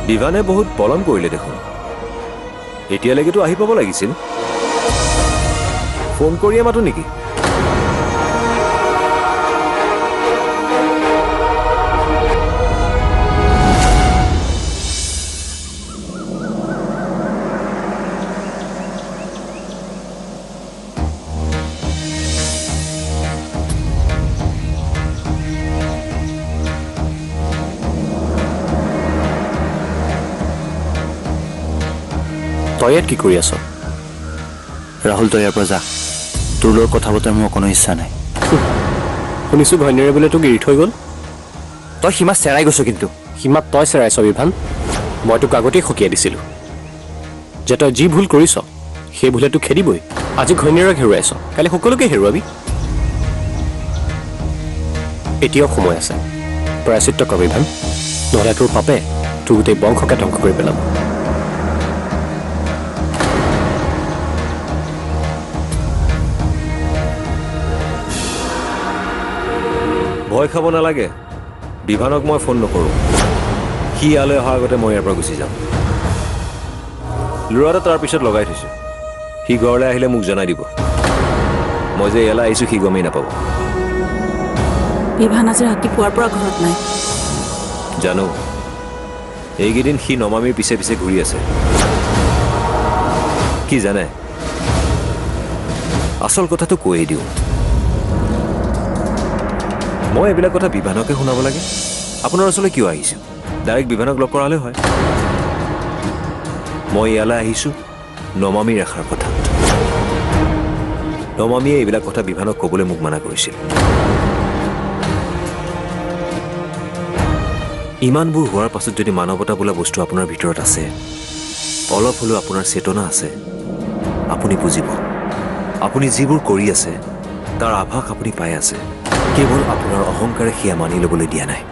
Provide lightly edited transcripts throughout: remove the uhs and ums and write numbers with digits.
বিভানে বহুত পলম কৰিলে দেখোন এতিয়ালৈকেতো আহি পাব লাগিছিল ফোন কৰিয়ে মাতো নেকি তই ইয়াত কি কৰি আছ ৰাহুল তই ইয়াৰ পৰা যা তোৰ লগত কথা বতৰা মোৰ কোনো ইচ্ছা নাই শুনিছোঁ ঘৈণীয়েৰে বোলে তোক এৰি থৈ গ'ল তই সীমা চেৰাই গৈছ কিন্তু সীমাত তই চেৰাইছ বিভান মই তোক আগতেই সকীয়াই দিছিলোঁ যে তই যি ভুল কৰিছ সেই ভুলে তোক খেদিবই আজি ঘৈণীয়েৰক হেৰুৱাইছ কালি সকলোকে হেৰুৱাবি এতিয়াও সময় আছে প্ৰায়শ্চিত্ত কৰ বিভান নহ'লে তোৰ পাপে তোৰ গোটেই বংশকে ধ্বংস কৰি পেলাব ভয় খাব নালাগে বিভানক মই ফোন নকৰোঁ সি ইয়ালৈ অহাৰ আগতে মই ইয়াৰ পৰা গুচি যাম ল'ৰাটো তাৰ পিছত লগাই থৈছোঁ সি ঘৰলৈ আহিলে মোক জনাই দিব মই যে ইয়ালৈ আহিছোঁ সি গমেই নাপাব বিভান আজি ৰাতিপুৱাৰ পৰা ঘৰত নাই জানো এইকেইদিন সি নমামীৰ পিছে পিছে ঘূৰি আছে কি জানে আচল কথাটো কৈয়ে দিওঁ মই এইবিলাক কথা বিভানকে শুনাব লাগে আপোনাৰ ওচৰলৈ কিয় আহিছোঁ ডাইৰেক্ট বিভানক লগ কৰালে হয় মই ইয়ালৈ আহিছোঁ নমামী ৰেখাৰ কথা নমামীয়ে এইবিলাক কথা বিভানক ক'বলৈ মোক মানা কৰিছিল ইমানবোৰ হোৱাৰ পাছত যদি মানৱতা বোলা বস্তু আপোনাৰ ভিতৰত আছে অলপ হ'লেও আপোনাৰ চেতনা আছে আপুনি বুজিব আপুনি যিবোৰ কৰি আছে তাৰ আভাস আপুনি পাই আছে কেৱল আপোনাৰ অহংকাৰে সেয়া মানি ল'বলৈ দিয়া নাই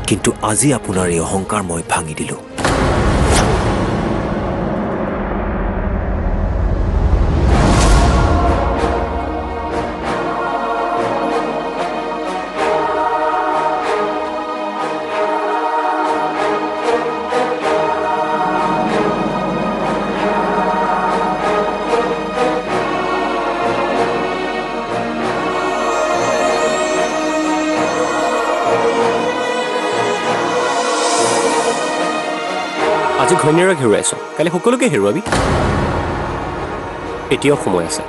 কিন্তু আজি আপোনাৰ এই অহংকাৰ মই ভাঙি দিলোঁ আজি ঘৈণীয়েৰক হেৰুৱাইছ কালি সকলোকে হেৰুৱাবি এতিয়াও সময় আছে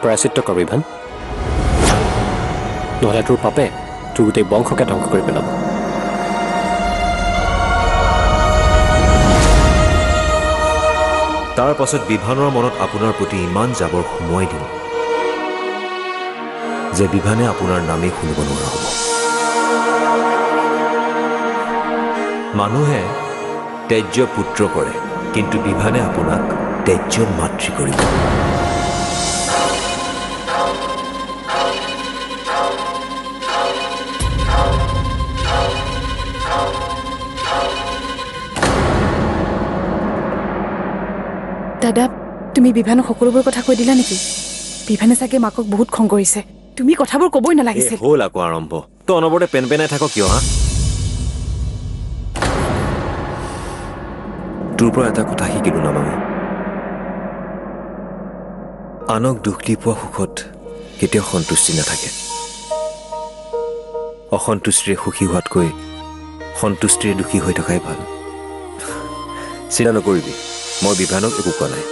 প্ৰায়শ্চিত্ত কৰ বিভান নহ'লে তোৰ পাপে তোৰ গোটেই বংশকে ধ্বংস কৰি পেলাব তাৰ পাছত বিভানৰ মনত আপোনাৰ প্ৰতি ইমান জাবৰ সোমোৱাই দিম যে বিভানে আপোনাৰ নামেই শুনিব নোৱাৰা হ'ব মানুহে ত্যায্য পুত্ৰ কৰে কিন্তু বিভানে আপোনাক ত্যায্য মাতৃ কৰিব দাদা তুমি বিভানক সকলোবোৰ কথা কৈ দিলা নেকি বিভানে চাগে মাকক বহুত খং কৰিছে তুমি কথাবোৰ ক'বই নালাগিছিল হ'ল আকৌ আৰম্ভ তই অনবৰতে পেন পেনাই থাক কিয় হা তোৰ পৰা এটা কথা শিকিলোঁ নামামি আনক দুখ দি পোৱা সুখত কেতিয়াও সন্তুষ্টি নাথাকে অসন্তুষ্টিৰে সুখী হোৱাতকৈ সন্তুষ্টিৰে দুখী হৈ থকাই ভাল চিন্তা নকৰিবি মই বিভানক একো কোৱা নাই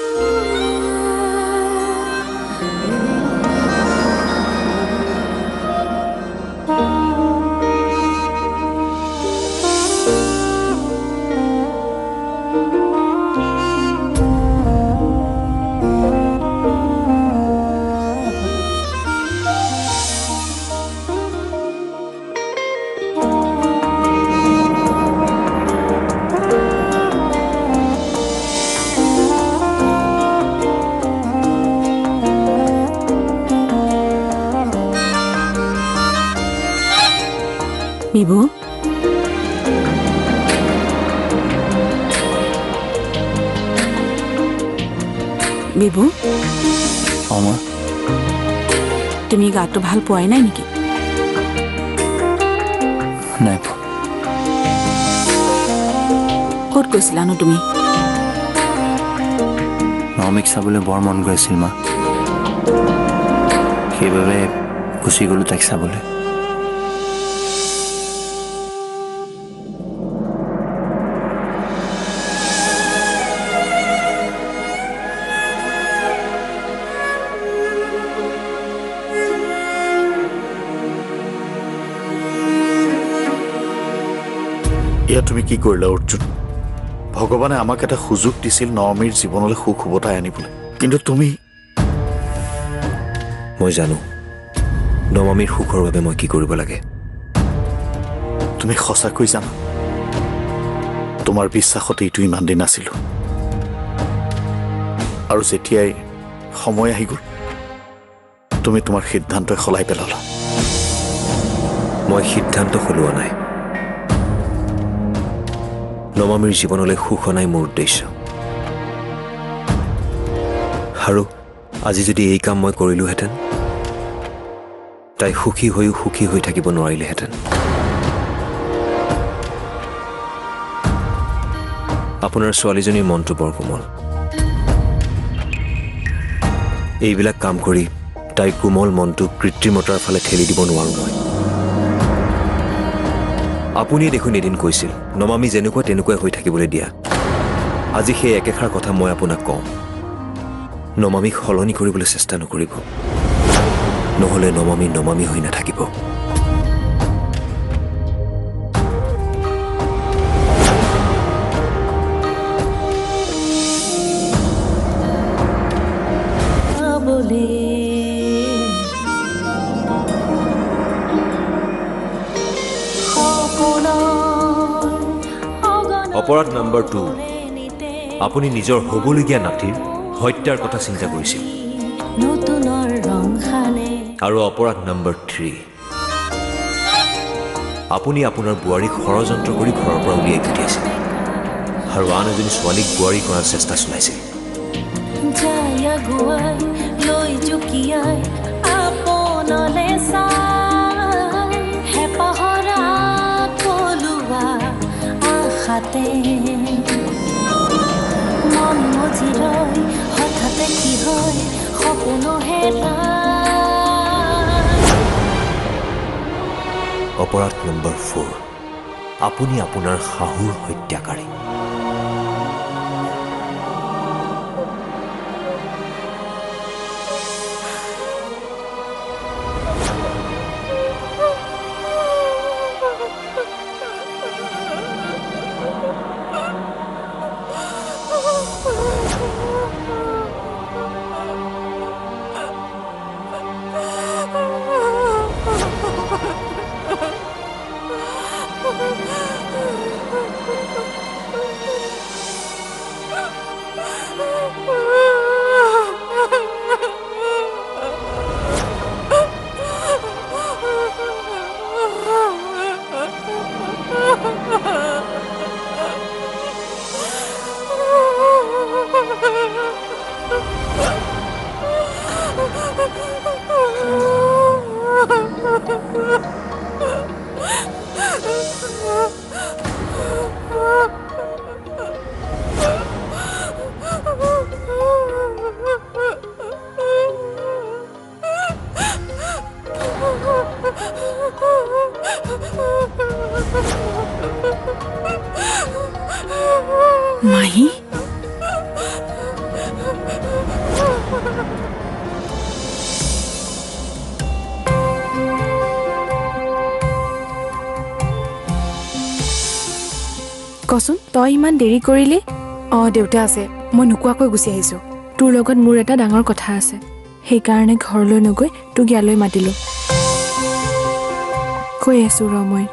বিভু বিভু অমা তুমি গাটো ভাল পোৱাই নাই নেকি নাই পোৱা ক'ত গৈছিলানো তুমি? নৱমীক চাবলৈ বৰ মন গৈ আছিল মা, সেইবাবে গুচি গ'লো তাইক চাবলৈ। এয়া তুমি কি কৰিলা অৰ্জুন? ভগৱানে আমাক এটা সুযোগ দিছিল নৱমীৰ জীৱনলৈ সুখ উভতাই আনিবলৈ, কিন্তু তুমি মই জানো নৱমীৰ সুখৰ বাবে মই কি কৰিব লাগে। তুমি সঁচাকৈ জানা? তোমাৰ বিশ্বাসত এইটো ইমান দিন আছিলোঁ, আৰু যেতিয়াই সময় আহি গ'ল তুমি তোমাৰ সিদ্ধান্তই সলাই পেলালা। মই সিদ্ধান্ত সলোৱা নাই। নৱমীৰ জীৱনলৈ সুখ অনাই মোৰ উদ্দেশ্য, আৰু আজি যদি এই কাম মই কৰিলোহেঁতেন তাই সুখী হৈও সুখী হৈ থাকিব নোৱাৰিলেহেঁতেন। আপোনাৰ ছোৱালীজনীৰ মনটো বৰ কোমল। এইবিলাক কাম কৰি তাইৰ কোমল মনটো কৃত্ৰিমতাৰ ফালে ঠেলি দিব নোৱাৰো মই। আপুনিয়ে দেখোন এদিন কৈছিল নৱমী যেনেকুৱা তেনেকুৱাই হৈ থাকিবলৈ দিয়া। আজি সেই একেষাৰ কথা মই আপোনাক কওঁ, নৱমীক সলনি কৰিবলৈ চেষ্টা নকৰিব, নহ'লে নৱমী নৱমী হৈ নাথাকিব। অপৰাধ নম্বৰ 2, আপুনি নিজৰ হ'বলগীয়া নাতিৰ হত্যাৰ কথা চিন্তা কৰিছিল। আৰু অপৰাধ নম্বৰ 3, আপুনি আপোনাৰ বোৱাৰীক ষড়যন্ত্ৰ কৰি ঘৰৰ পৰা উলিয়াই পঠিয়াইছিল আৰু আন এজনী ছোৱালীক বোৱাৰী কৰাৰ চেষ্টা চলাইছিল। মন মজিলৈ হঠাতে কি হয় সপোনো অপৰাধ নম্বৰ 4, আপুনি আপোনাৰ শাহুৰ হত্যাকাৰী। মাহী, কচোন তই ইমান দেৰি কৰিলি? দেউতা আছে, মই নোকোৱাকৈ গুচি আহিছোঁ। তোৰ লগত মোৰ এটা ডাঙৰ কথা আছে, সেইকাৰণে ঘৰলৈ নগৈ তোক ইয়ালৈ মাতিলোঁ। কৈ আছোঁ ৰ মই।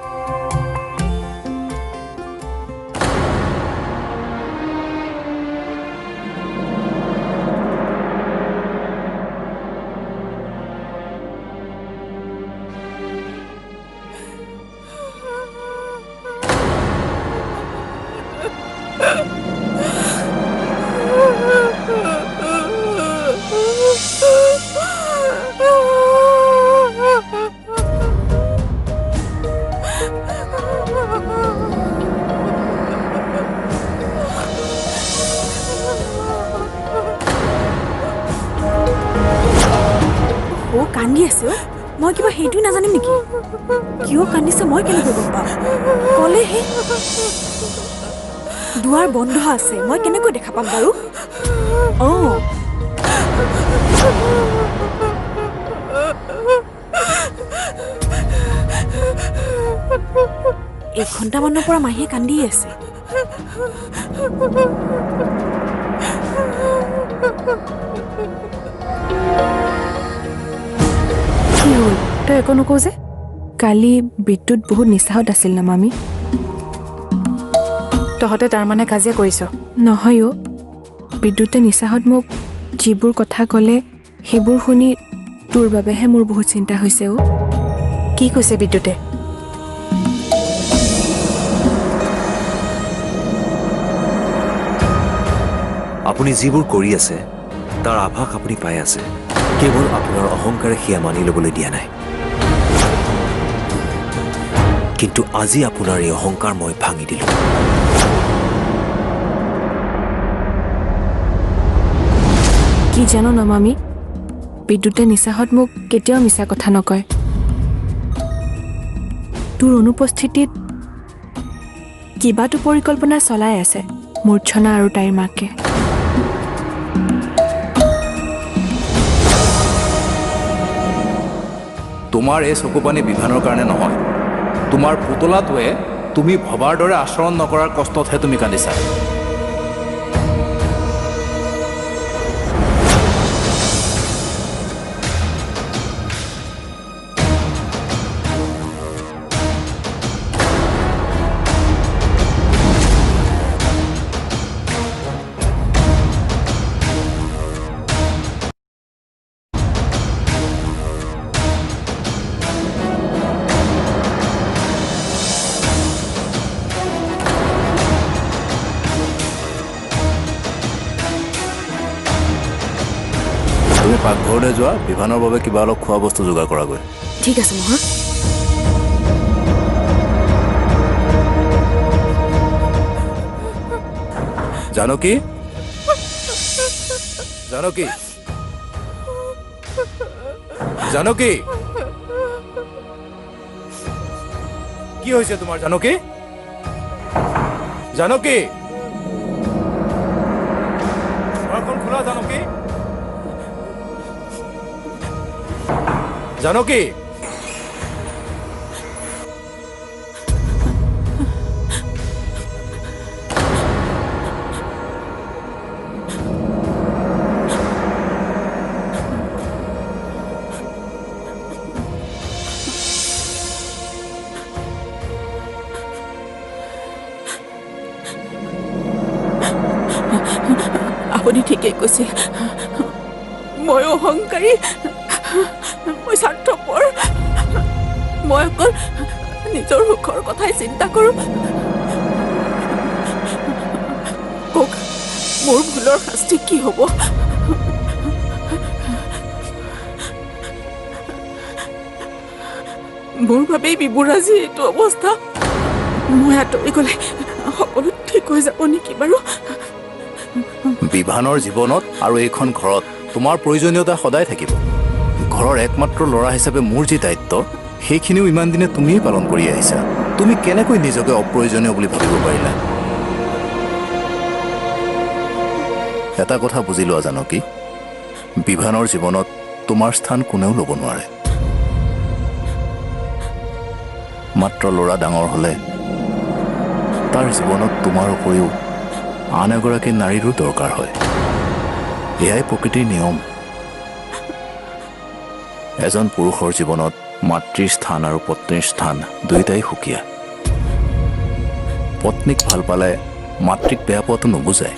কান্দি আছে অ'? মই কিবা সেইটো নাজানিম নেকি? কিয় কান্দিছে মই কেনেকৈ গম পাম? ক'লেহে দুৱাৰ বন্ধ আছে, মই কেনেকৈ দেখা পাম বাৰু? অঁ, এঘণ্টামানৰ পৰা মাহীয়ে কান্দি আছে। কি হ'ল তই একো নকওঁ যে? কালি বিদ্যুৎ বহুত নিচাহত আছিল ন মামী? তহঁতে তাৰমানে কাজিয়া কৰিছ? নহয় অ', বিদ্যুতে নিচাহত মোক যিবোৰ কথা ক'লে সেইবোৰ শুনি তোৰ বাবেহে মোৰ বহুত চিন্তা হৈছে অ'। কি কৈছে বিদ্যুতে? আপুনি যিবোৰ কৰি আছে তাৰ আভাস আপুনি পাই আছে, কেৱল আপোনাৰ অহংকাৰে সেয়া মানি ল'বলৈ দিয়া নাই। কিন্তু আজি আপোনাৰ এই অহংকাৰ মই ভাঙি দিলোঁ। কি জানো ন মামী, বিদ্যুতে নিচাহত মোক কেতিয়াও মিছা কথা নকয়। তোৰ অনুপস্থিতিত কিবাটো পৰিকল্পনা চলাই আছে মূৰ্ছনা আৰু তাইৰ মাকে। তোমাৰ এই চকুপানী বিভানৰ কাৰণে নহয়, তোমাৰ পুতলাটোৱে তুমি ভবাৰ দৰে আচৰণ নকৰাৰ কষ্টতহে তুমি কান্দিছা। তুমি পাকঘৰলৈ যোৱা, বিভানৰ বাবে কিবা অলপ খোৱা বস্তু যোগাৰ কৰাগৈ। ঠিক আছে মহা। জানকী, জানকী, জানকী, কি হৈছে তোমাৰ জানকী? জানকী, ঘৰখন খোলা জানকী, জানকী। আপুনি ঠিকেই কৈছে, মই অহংকাৰী, মই স্বাৰ্থপৰ, মই অকল নিজৰ সুখৰ কথাই চিন্তা কৰোঁ। কওক মোৰ ভুলৰ শাস্তি কি হ'ব? মোৰ বাবেই বিবুৰ আজি এইটো অৱস্থা। মই আঁতৰি গ'লে সকলো ঠিক হৈ যাব নেকি বাৰু? বিভানৰ জীৱনত আৰু এইখন ঘৰত তোমাৰ প্ৰয়োজনীয়তা সদায় থাকিব। ঘৰৰ একমাত্ৰ ল'ৰা হিচাপে মোৰ যি দায়িত্ব, সেইখিনিও ইমান দিনে তুমিয়েই পালন কৰি আহিছা। তুমি কেনেকৈ নিজকে অপ্ৰয়োজনীয় বুলি ভাবিব পাৰিলা? এটা কথা বুজি লোৱা জানকী, বিভানৰ জীৱনত তোমাৰ স্থান কোনেও ল'ব নোৱাৰে। মাত্ৰ ল'ৰা ডাঙৰ হ'লে তাৰ জীৱনত তোমাৰ উপৰিও আন এগৰাকী নাৰীৰো দৰকাৰ হয়। এয়াই প্ৰকৃতিৰ নিয়ম। এজন পুৰুষৰ জীৱনত মাতৃৰ স্থান আৰু পত্নীৰ স্থান দুয়োটাই সুকীয়া। পত্নীক ভাল পালে মাতৃক বেয়া পোৱাটো নুবুজায়।